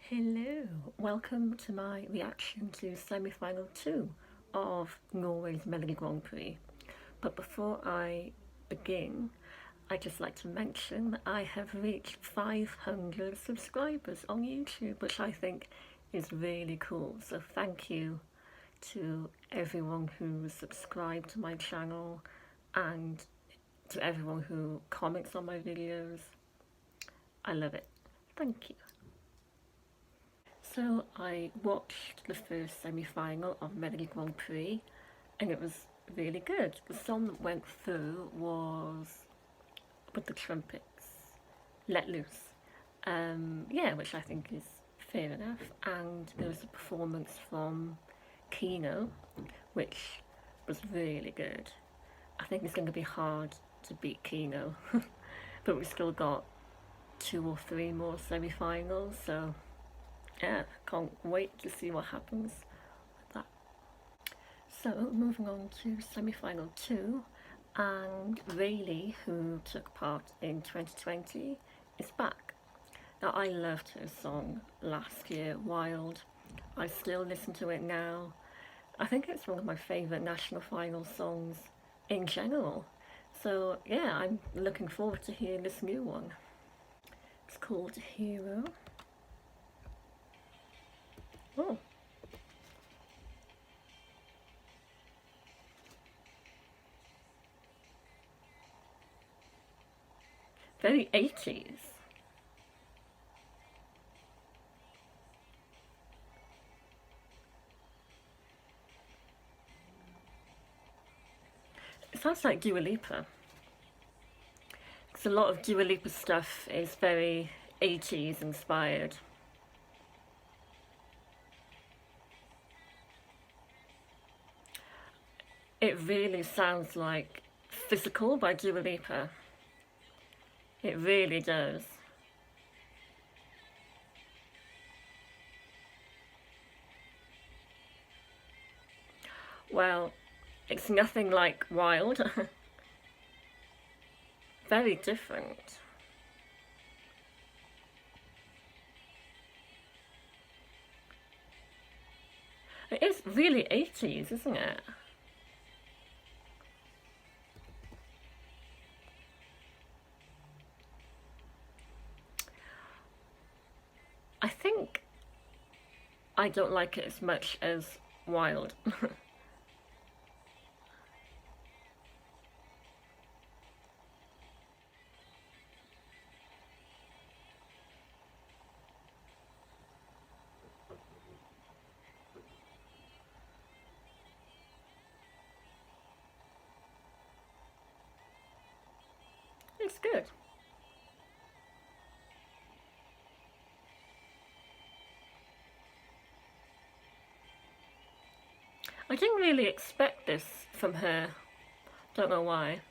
Hello, welcome to my reaction to semi-final 2 of Norway's Melodi Grand Prix. But before I begin, I'd just like to mention that I have reached 500 subscribers on YouTube, which I think is really cool. So thank you to everyone who's subscribed to my channel and to everyone who comments on my videos. I love it. Thank you. So I watched the first semi-final of Melodi Grand Prix and it was really good. The song that went through was with the trumpets, Let Loose. Yeah, which I think is fair enough. And there was a performance from Kino, which was really good. I think it's going to be hard to beat Kino, but we've still got 2 or 3 more semi-finals, so yeah, can't wait to see what happens with that. So moving on to semi-final 2, and Rayleigh, who took part in 2020, is back. Now I loved her song last year, Wild. I still listen to it now. I think it's one of my favourite national final songs in general. So yeah, I'm looking forward to hearing this new one. It's called Hero. Oh. Very 80s. It sounds like Dua Lipa. Because a lot of Dua Lipa stuff is very 80s inspired. It really sounds like Physical by Dua Lipa. It really does. Well, it's nothing like Wild. Very different. It is really 80s, isn't it? I think I don't like it as much as Wild. It's good. I didn't really expect this from her. Don't know why.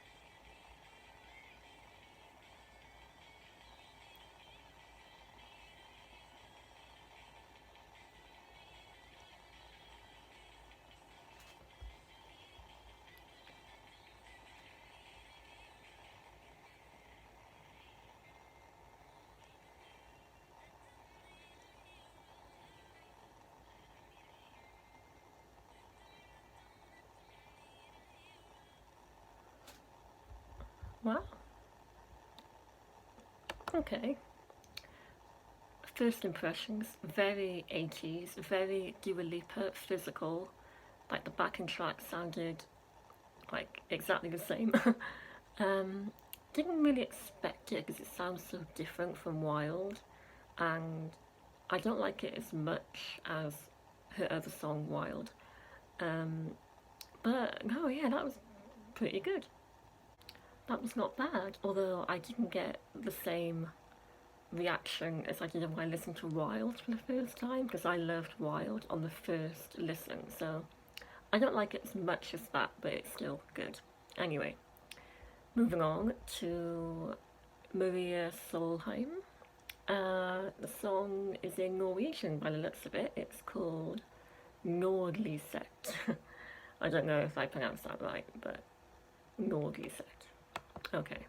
Wow. Okay. First impressions, very 80s, very Dua Lipa, Physical. Like the backing track sounded like exactly the same. Didn't really expect it because it sounds so different from Wild, and I don't like it as much as her other song Wild. But no, yeah, that was pretty good. That was not bad, although I didn't get the same reaction as I did when I listened to Wild for the first time, because I loved Wild on the first listen, so I don't like it as much as that, but it's still good. Anyway, moving on to Maria Solheim. The song is in Norwegian by the looks of it. It's called Nordlyset. I don't know if I pronounced that right, but Nordlyset. Okay.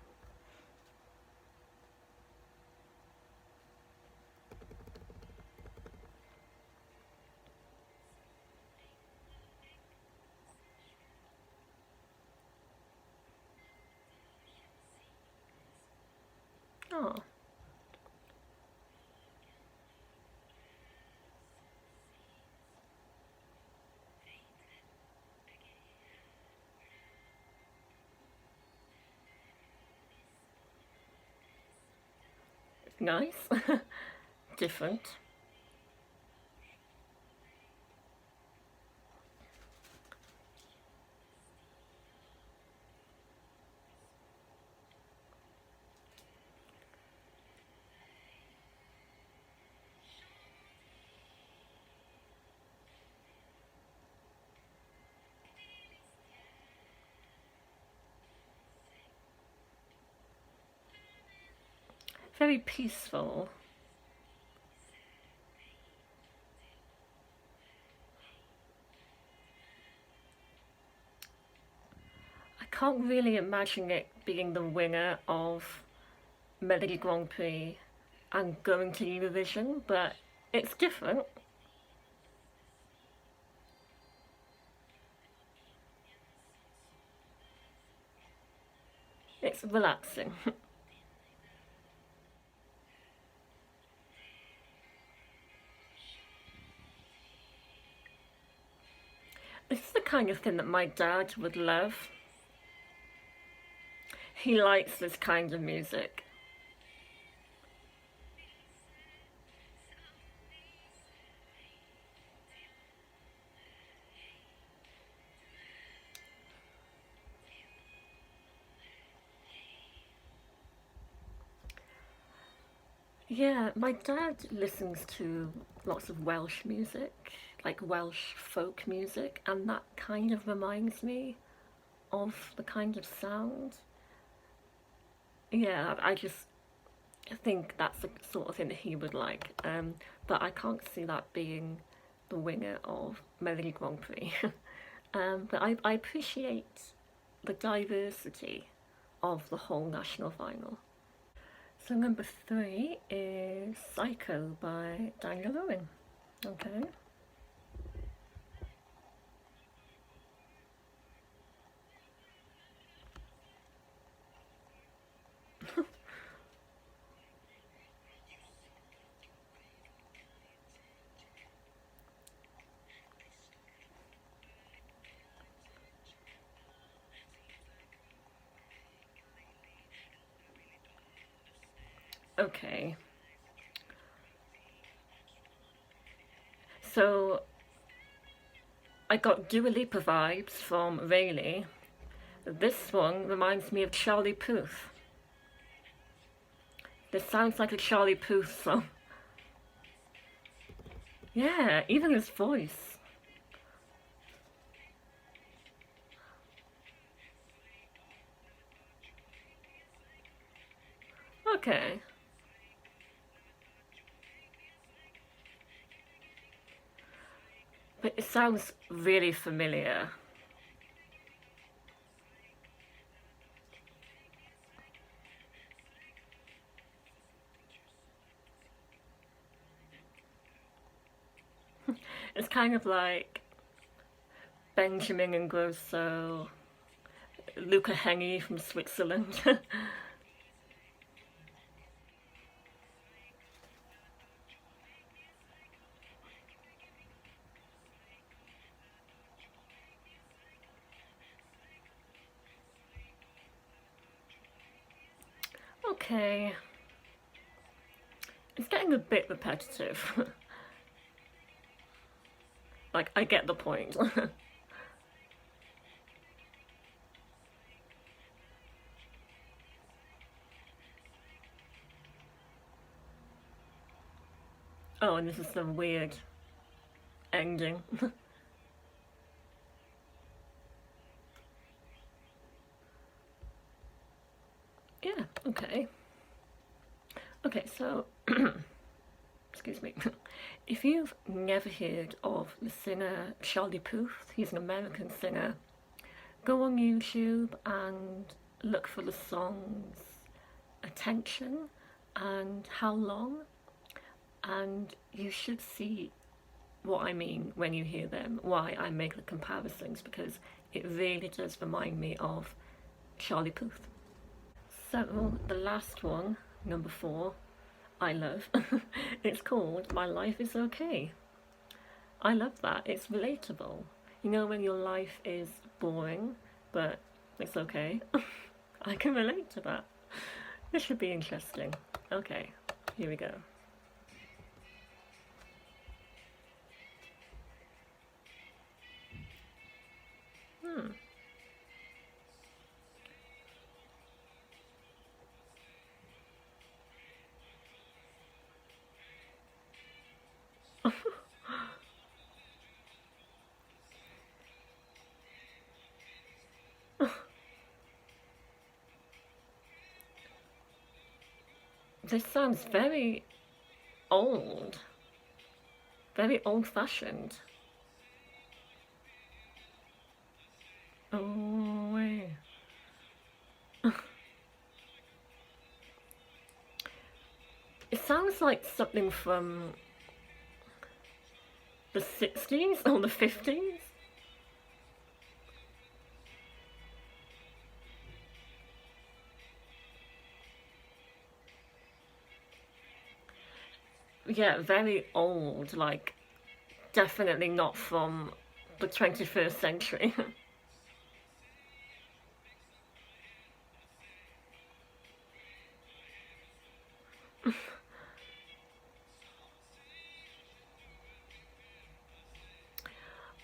guitar. Nice. Different. Very peaceful. I can't really imagine it being the winner of Melodi Grand Prix and going to Eurovision, but it's different. It's relaxing. It's the kind of thing that my dad would love. He likes this kind of music. Yeah, my dad listens to lots of Welsh music, like Welsh folk music, and that kind of reminds me of the kind of sound. Yeah, I just think that's the sort of thing that he would like. But I can't see that being the winner of Melodi Grand Prix. But I appreciate the diversity of the whole national final. So number 3 is Psycho by Daniel Owen. Okay. Okay. So I got Dua Lipa vibes from Rayleigh. This one reminds me of Charlie Puth. This sounds like a Charlie Puth song. Yeah, even his voice. Okay. But it sounds really familiar. It's kind of like Benjamin Ingrosso, Luca Hänni from Switzerland. Okay. It's getting a bit repetitive. Like, I get the point. Oh, and this is some weird ending. Yeah, okay. Okay, so, excuse me. If you've never heard of the singer Charlie Puth, he's an American singer, go on YouTube and look for the songs Attention and How Long, and you should see what I mean when you hear them, why I make the comparisons, because it really does remind me of Charlie Puth. So the last one number 4, I love. It's called My Life Is Okay. I love that. It's relatable. You know when your life is boring, but it's okay? I can relate to that. This should be interesting. Okay, here we go. Hmm. This sounds old, very old-fashioned. Oh, wait. It sounds like something from the 60s or the 50s. Yeah, very old, like definitely not from the 21st century.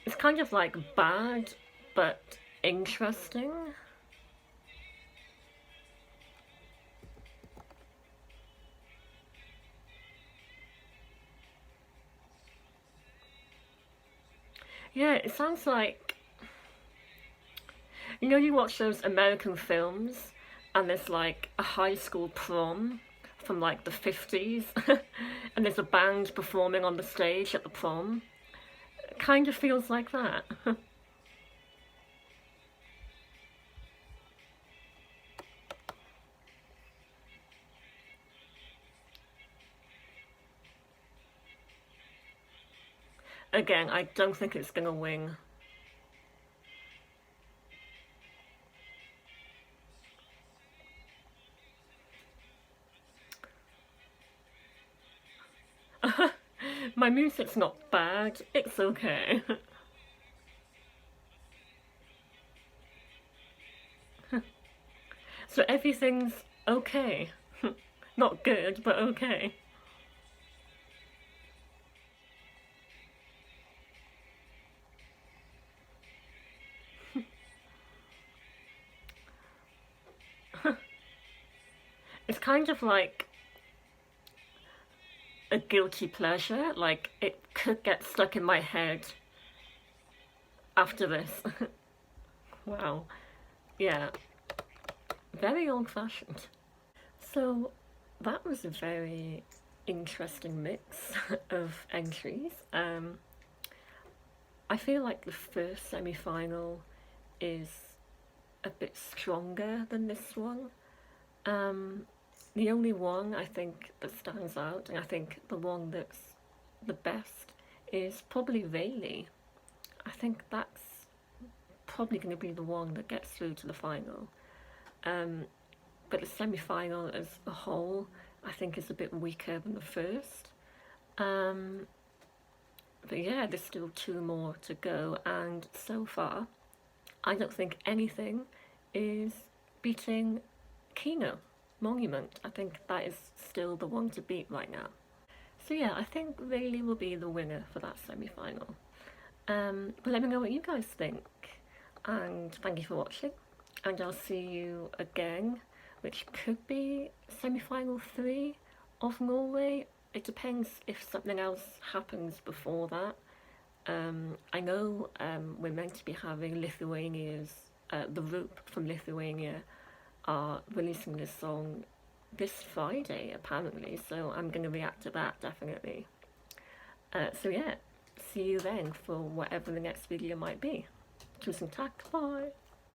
It's kind of like bad, but interesting. Yeah, it sounds like, you know, you watch those American films and there's like a high school prom from like the 50s and there's a band performing on the stage at the prom. It kind of feels like that. Again, I don't think it's gonna win. My music's not bad, it's okay. So everything's okay. Not good, but okay. It's kind of like a guilty pleasure, like it could get stuck in my head after this. Wow. Yeah, very old fashioned. So that was a very interesting mix of entries. I feel like the first semi final is a bit stronger than this one. Um, the only one I think that stands out, and I think the one that's the best, is probably Rayleigh. I think that's probably going to be the one that gets through to the final. Um, but the semi final as a whole, I think, is a bit weaker than the first. Um, but yeah, there's still 2 more to go, and so far, I don't think anything is beating Kino Monument. I think that is still the one to beat right now. So yeah, I think Rayleigh will be the winner for that semi-final. But let me know what you guys think, and thank you for watching. And I'll see you again, which could be semi-final 3 of Norway. It depends if something else happens before that. I know we're meant to be having Lithuania's, the Roop from Lithuania are releasing this song this Friday apparently, so I'm going to react to that definitely. So yeah, see you then for whatever the next video might be. Tusen tack, bye!